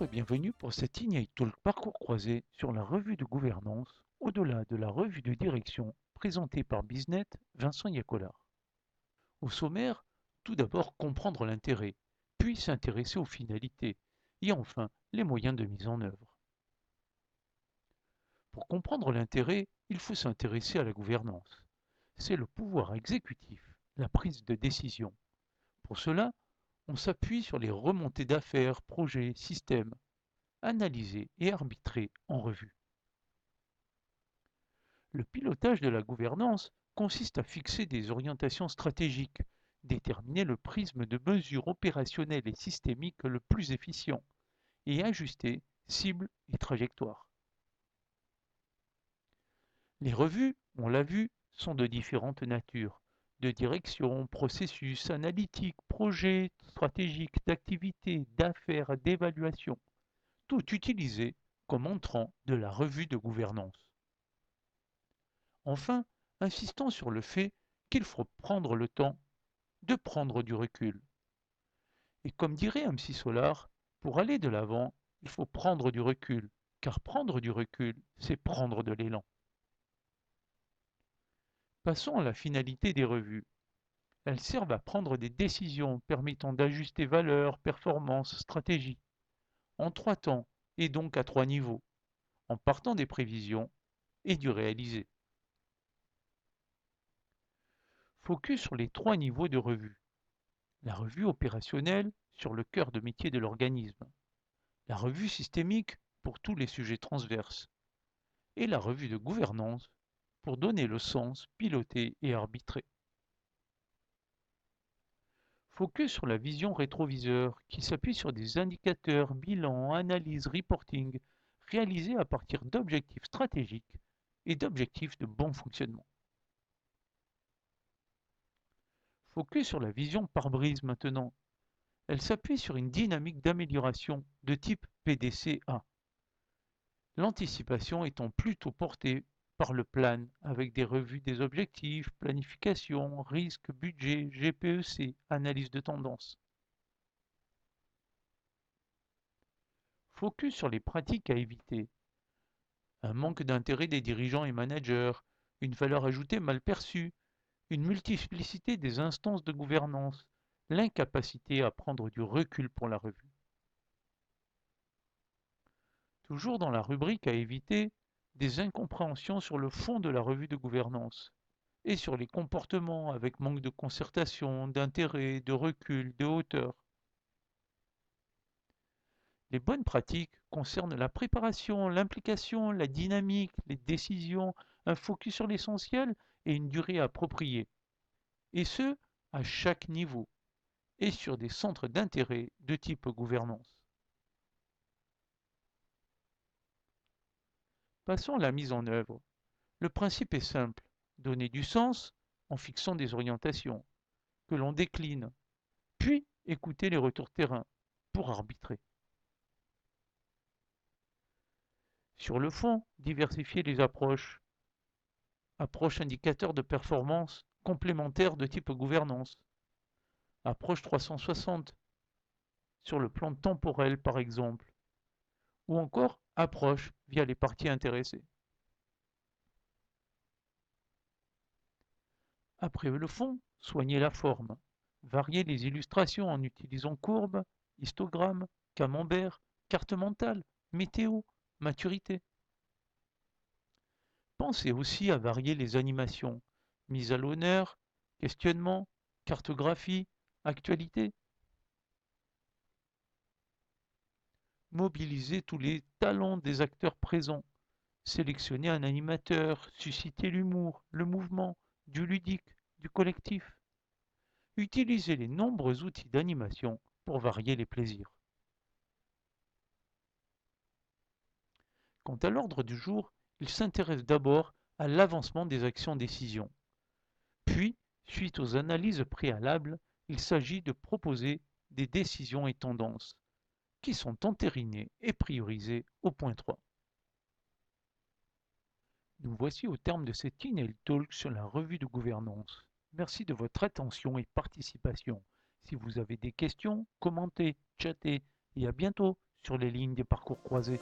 Bonjour et bienvenue pour cet Ignite Talk parcours croisé sur la revue de gouvernance au-delà de la revue de direction présentée par Biznet Vincent Yacola. Au sommaire, tout d'abord comprendre l'intérêt, puis s'intéresser aux finalités et enfin les moyens de mise en œuvre. Pour comprendre l'intérêt, il faut s'intéresser à la gouvernance. C'est le pouvoir exécutif, la prise de décision. Pour cela, on s'appuie sur les remontées d'affaires, projets, systèmes analyser et arbitrer en revue. Le pilotage de la gouvernance consiste à fixer des orientations stratégiques, déterminer le prisme de mesure opérationnelle et systémique le plus efficient et ajuster cibles et trajectoires. Les revues, on l'a vu, sont de différentes natures, de direction, processus, analytique, projet, stratégique, d'activité, d'affaires, d'évaluation, tout utilisé comme entrant de la revue de gouvernance. Enfin, insistons sur le fait qu'il faut prendre le temps de prendre du recul. Et comme dirait un psy Solar, pour aller de l'avant, il faut prendre du recul, car prendre du recul, c'est prendre de l'élan. Passons à la finalité des revues. Elles servent à prendre des décisions permettant d'ajuster valeurs, performances, stratégie, en 3 temps et donc à 3 niveaux, en partant des prévisions et du réalisé. Focus sur les 3 niveaux de revue. La revue opérationnelle sur le cœur de métier de l'organisme, la revue systémique pour tous les sujets transverses et la revue de gouvernance pour donner le sens, piloter et arbitrer. Focus sur la vision rétroviseur qui s'appuie sur des indicateurs, bilans, analyses, reporting réalisés à partir d'objectifs stratégiques et d'objectifs de bon fonctionnement. Focus sur la vision pare-brise maintenant. Elle s'appuie sur une dynamique d'amélioration de type PDCA. L'anticipation étant plutôt portée par le plan avec des revues des objectifs, planification, risque, budget, GPEC, analyse de tendance. Focus sur les pratiques à éviter. Un manque d'intérêt des dirigeants et managers, une valeur ajoutée mal perçue, une multiplicité des instances de gouvernance, l'incapacité à prendre du recul pour la revue. Toujours dans la rubrique à éviter, des incompréhensions sur le fond de la revue de gouvernance et sur les comportements avec manque de concertation, d'intérêt, de recul, de hauteur. Les bonnes pratiques concernent la préparation, l'implication, la dynamique, les décisions, un focus sur l'essentiel et une durée appropriée, et ce, à chaque niveau, et sur des centres d'intérêt de type gouvernance. Passons à la mise en œuvre. Le principe est simple, donner du sens en fixant des orientations, que l'on décline, puis écouter les retours terrain pour arbitrer. Sur le fond, diversifier les approches. Approche indicateur de performance complémentaire de type gouvernance. Approche 360 sur le plan temporel par exemple. Ou encore approche via les parties intéressées. Après le fond, soignez la forme. Variez les illustrations en utilisant courbes, histogrammes, camembert, carte mentale, météo, maturité. Pensez aussi à varier les animations, mise à l'honneur, questionnement, cartographie, actualité. Mobilisez tous les talents des acteurs présents. Sélectionnez un animateur, suscitez l'humour, le mouvement, du ludique, du collectif. Utilisez les nombreux outils d'animation pour varier les plaisirs. Quant à l'ordre du jour, il s'intéresse d'abord à l'avancement des actions-décisions. Puis, suite aux analyses préalables, il s'agit de proposer des décisions et tendances, qui sont entérinées et priorisées au point 3. Nous voici au terme de cet Email Talk sur la revue de gouvernance. Merci de votre attention et participation. Si vous avez des questions, commentez, chattez et à bientôt sur les lignes des parcours croisés.